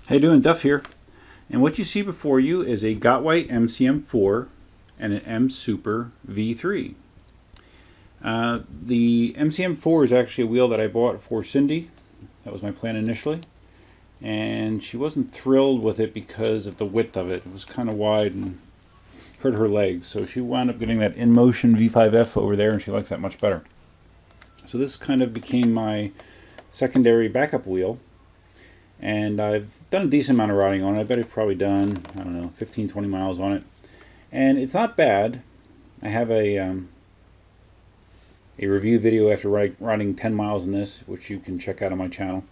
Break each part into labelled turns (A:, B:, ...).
A: How you doing? Duff here. And what you see before you is a Gotway MCM4 and an Msuper V3. The MCM4 is actually a wheel that I bought for Cindy. That was my plan initially. And she wasn't thrilled with it because of the width of it. It was kind of wide and hurt her legs. So she wound up getting that InMotion V5F over there, and she likes that much better. So this kind of became my secondary backup wheel. And I've done a decent amount of riding on it. I bet I've probably done, I don't know, 15-20 miles on it. And it's not bad. I have a review video after riding 10 miles in this, which you can check out on my channel.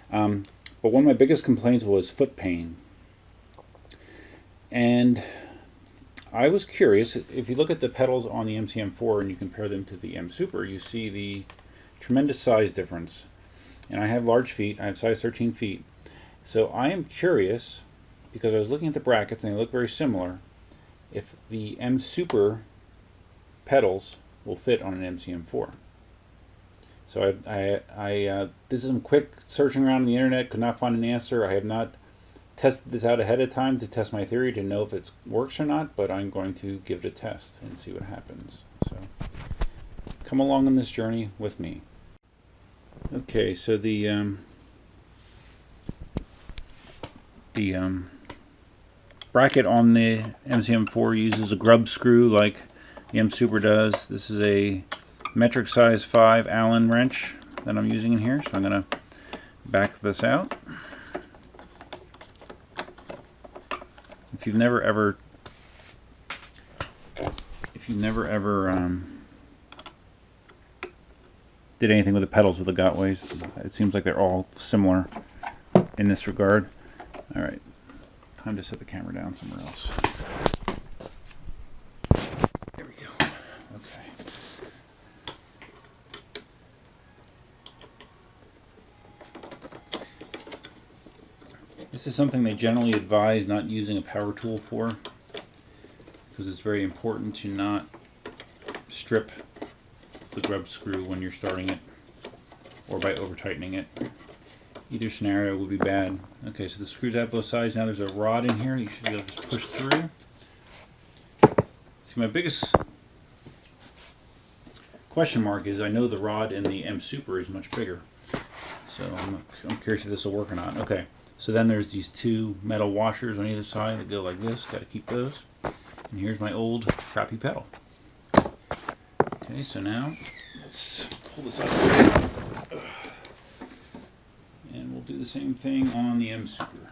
A: But one of my biggest complaints was foot pain. And I was curious, if you look at the pedals on the MCM4 and you compare them to the Msuper, you see the tremendous size difference. And I have large feet. I have size 13 feet. So I am curious, because I was looking at the brackets and they look very similar, if the Msuper pedals will fit on an MCM4. So I did some quick searching around on the internet, could not find an answer. I have not tested this out ahead of time to test my theory to know if it works or not, but I'm going to give it a test and see what happens. So come along on this journey with me. Okay, so the bracket on the MCM4 uses a grub screw like the Msuper does. This is a metric size 5 Allen wrench that I'm using in here, so I'm going to back this out. If you've never ever did anything with the pedals with the Gotways, it seems like they're all similar in this regard. All right, time to set the camera down somewhere else. There we go. Okay. This is something they generally advise not using a power tool for, because it's very important to not strip the grub screw when you're starting it or by over tightening it. Either scenario would be bad. Okay, so the screws out both sides. Now there's a rod in here you should be able to just push through. See, my biggest question mark is I know the rod in the Msuper is much bigger, so I'm curious if this will work or not. Okay, so then there's these two metal washers on either side that go like this. Got to keep those. And here's my old crappy pedal. Okay, so now let's pull this out of the way. And we'll do the same thing on the Msuper.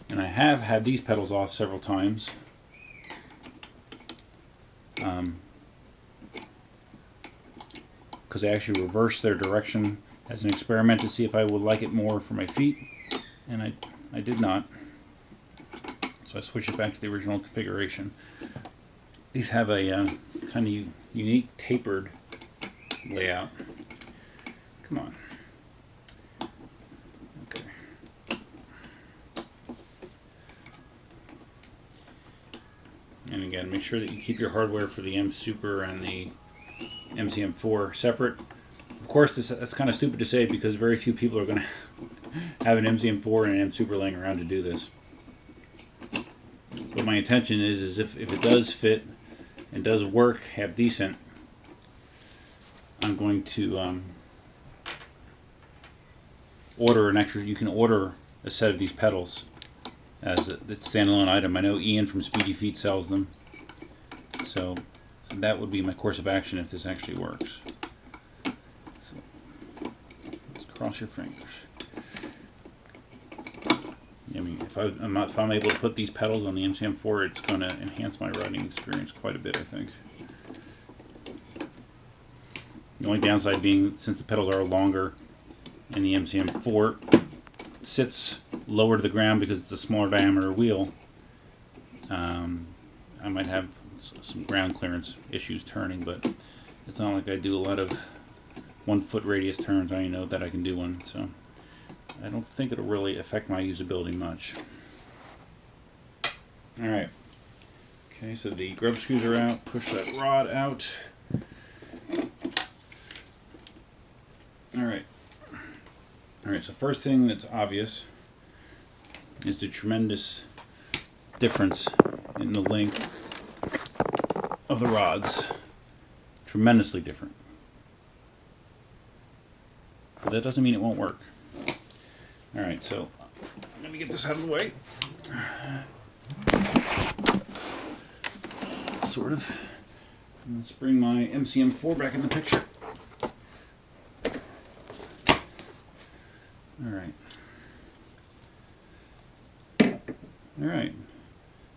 A: And I have had these pedals off several times. Because I actually reversed their direction as an experiment to see if I would like it more for my feet. And I did not. So I switched it back to the original configuration. These have a kind of unique tapered layout. Come on. Okay. And again, make sure that you keep your hardware for the Msuper and the MCM4 separate. Of course, that's kind of stupid to say because very few people are going to have an MCM4 and an Msuper laying around to do this. But my intention is if it does fit and does work half decent, I'm going to order an extra. You can order a set of these pedals as a standalone item. I know Ian from Speedy Feet sells them, so that would be my course of action if this actually works. So let's cross your fingers. I mean, if I'm able to put these pedals on the MCM4, it's going to enhance my riding experience quite a bit, I think. The only downside being, since the pedals are longer and the MCM4 sits lower to the ground because it's a smaller diameter wheel, I might have some ground clearance issues turning, but it's not like I do a lot of 1 foot radius turns. I know that I can do one, so I don't think it'll really affect my usability much. Alright. Okay, so the grub screws are out. Push that rod out. Alright. Alright, so first thing that's obvious is the tremendous difference in the length of the rods. Tremendously different. But that doesn't mean it won't work. Alright, so I'm going to get this out of the way. Sort of. Let's bring my MCM4 back in the picture. Alright. Alright.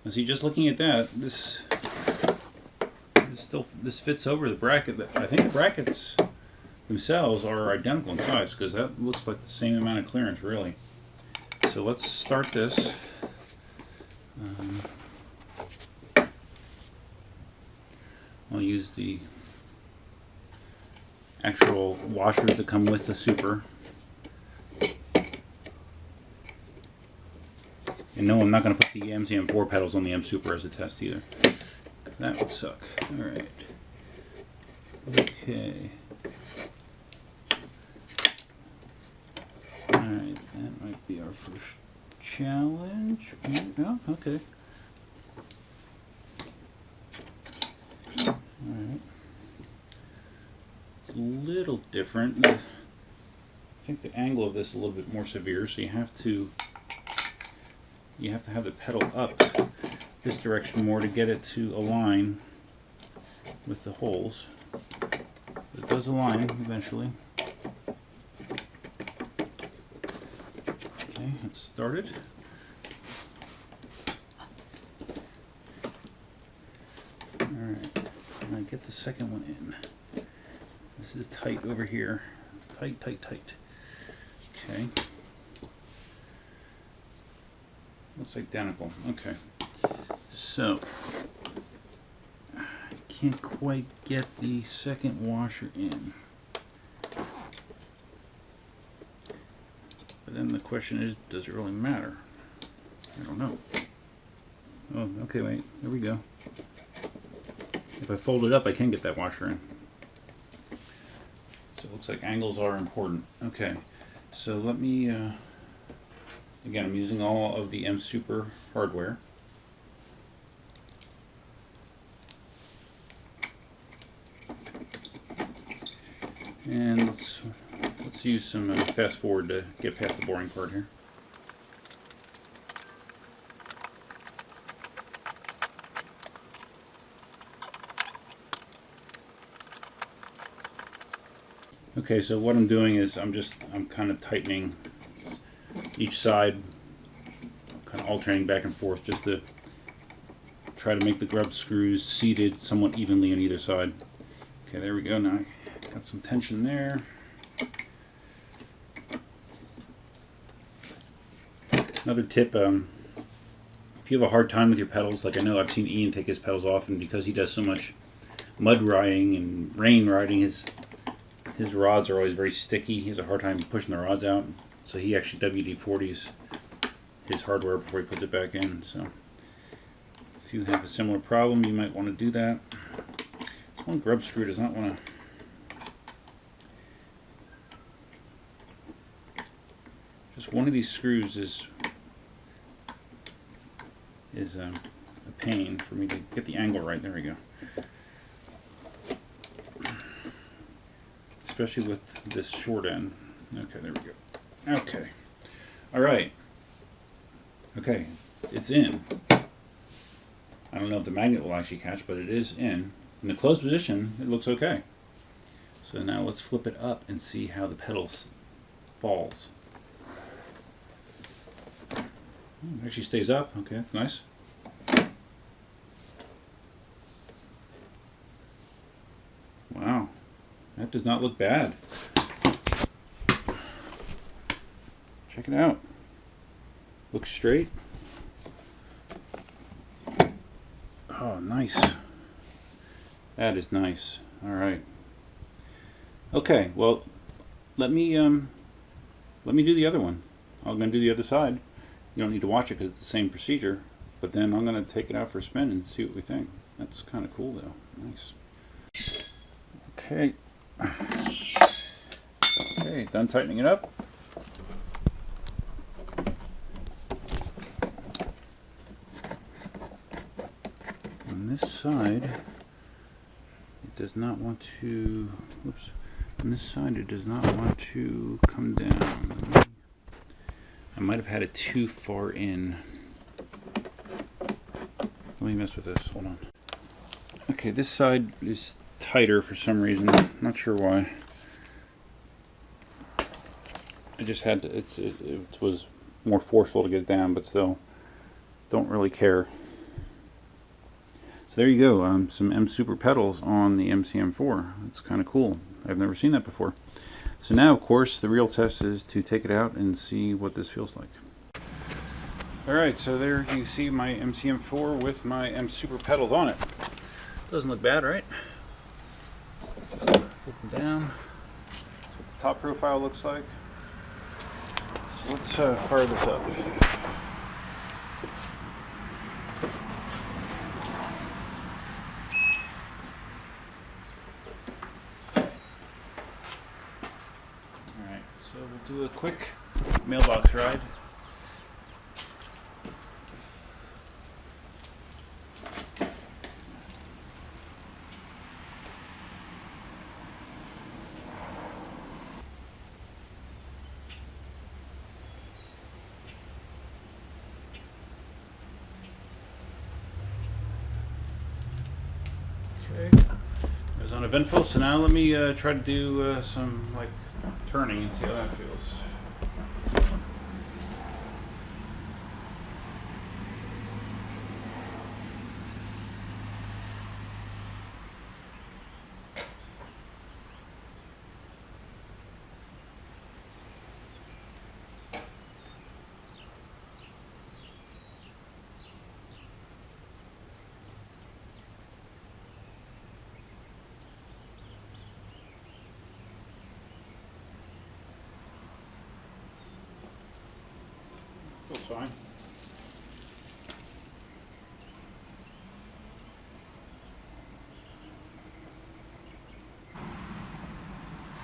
A: Now see, just looking at that, this fits over the bracket. I think the brackets themselves are identical in size, because that looks like the same amount of clearance, really. So let's start this. I'll use the actual washers that come with the Super. And no, I'm not going to put the MCM4 pedals on the Msuper as a test either. That would suck. Alright. Okay. Alright, that might be our first challenge. Oh, okay. Alright. It's a little different. I think the angle of this is a little bit more severe, so you have to have the pedal up this direction more to get it to align with the holes. It does align eventually. Okay, let's start it. Alright, now get the second one in. This is tight over here. Tight, tight, tight. Okay. Looks identical. Okay. So, I can't quite get the second washer in. But then the question is, does it really matter? I don't know. Oh, okay, wait. There we go. If I fold it up, I can get that washer in. So it looks like angles are important. Okay. So let me... Again, I'm using all of the Msuper hardware. And let's use some fast forward to get past the boring part here. Okay, so what I'm doing is I'm kind of tightening each side, kind of alternating back and forth just to try to make the grub screws seated somewhat evenly on either side. Okay, there we go. Now I got some tension there. Another tip, if you have a hard time with your pedals, like I know I've seen Ian take his pedals off, and because he does so much mud riding and rain riding, his rods are always very sticky. He has a hard time pushing the rods out. So he actually WD-40s his hardware before he puts it back in. So if you have a similar problem, you might want to do that. This one grub screw does not want to... Just one of these screws is a pain for me to get the angle right. There we go. Especially with this short end. Okay, there we go. Okay. Alright. Okay. It's in. I don't know if the magnet will actually catch, but it is in. In the closed position, it looks okay. So now let's flip it up and see how the pedals falls. It actually stays up. Okay, that's nice. Wow. That does not look bad. Check it out. Looks straight. Oh, nice. That is nice. All right. Okay. Well, let me do the other one. I'm going to do the other side. You don't need to watch it because it's the same procedure. But then I'm going to take it out for a spin and see what we think. That's kind of cool though. Nice. Okay. Okay, done tightening it up. On this side, it does not want to, whoops, on this side it does not want to come down. I might have had it too far in. Let me mess with this, hold on. Okay, this side is tighter for some reason, not sure why. I just had to, it was more forceful to get it down, but still, don't really care. So there you go, some Msuper pedals on the MCM4. That's kind of cool. I've never seen that before. So now, of course, the real test is to take it out and see what this feels like. Alright, so there you see my MCM4 with my Msuper pedals on it. Doesn't look bad, right? Flip them down. That's what the top profile looks like. So let's fire this up. Alright, so we'll do a quick mailbox ride. Okay, it was uneventful, so now let me try to do some like turning and see how that feels. Feels fine.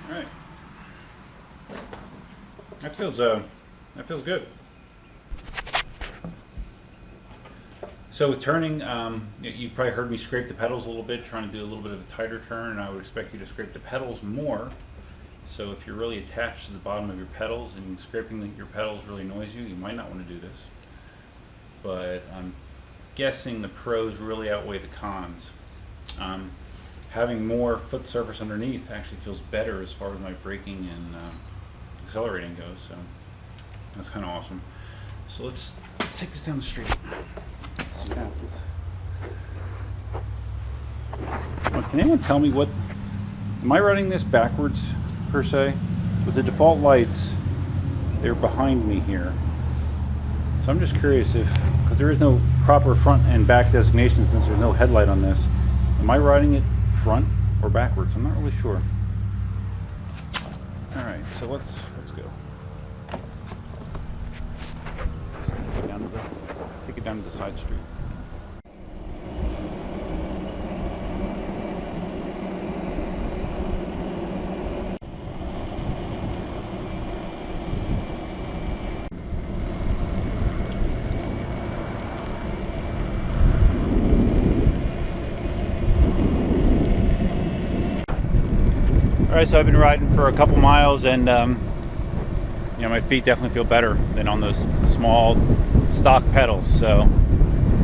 A: All right. That feels good. So with turning, you've probably heard me scrape the pedals a little bit, trying to do a little bit of a tighter turn, and I would expect you to scrape the pedals more. So if you're really attached to the bottom of your pedals and scraping your pedals really annoys you, you might not want to do this. But I'm guessing the pros really outweigh the cons. Having more foot surface underneath actually feels better as far as my braking and accelerating goes, so that's kind of awesome. So let's take this down the street. Let's see what happens. Well, can anyone tell me what, am I running this backwards per se? With the default lights, they're behind me here. So I'm just curious if, because there is no proper front and back designation since there's no headlight on this, am I riding it front or backwards? I'm not really sure. All right, so let's go. Take it down to the side street. Alright, so I've been riding for a couple miles and you know, my feet definitely feel better than on those small stock pedals, so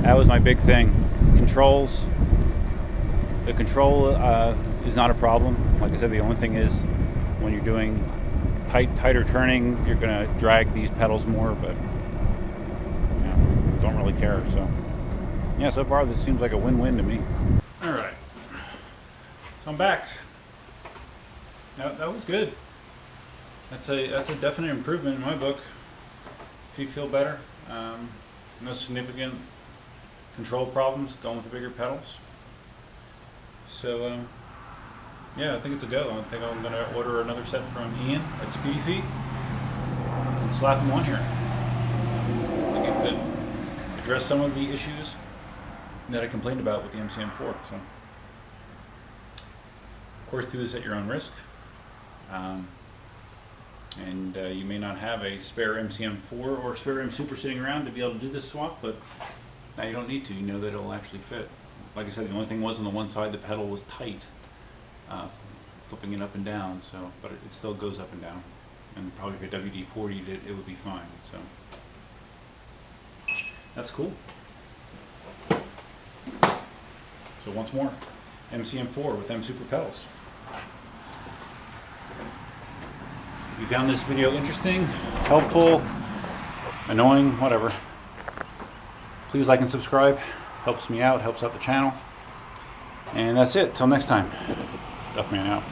A: that was my big thing. Controls, the control is not a problem. Like I said, the only thing is when you're doing tighter turning, you're going to drag these pedals more, but yeah, don't really care. So yeah, so far this seems like a win-win to me. Alright, so I'm back. That was good. That's a definite improvement in my book. Feet feel better. No significant control problems going with the bigger pedals. So yeah, I think it's a go. I think I'm going to order another set from Ian at Speedy Feet and slap them on here. I think it could address some of the issues that I complained about with the MCM4. So, of course, do this at your own risk. And you may not have a spare MCM4 or spare Msuper sitting around to be able to do this swap, but now you don't need to. You know that it'll actually fit. Like I said, the only thing was on the one side the pedal was tight, flipping it up and down. So, but it still goes up and down. And probably if a WD-40 did, it would be fine. So that's cool. So once more, MCM4 with Msuper pedals. If you found this video interesting, helpful, annoying, whatever, please like and subscribe. Helps me out, helps out the channel. And that's it. Till next time. Duffman out.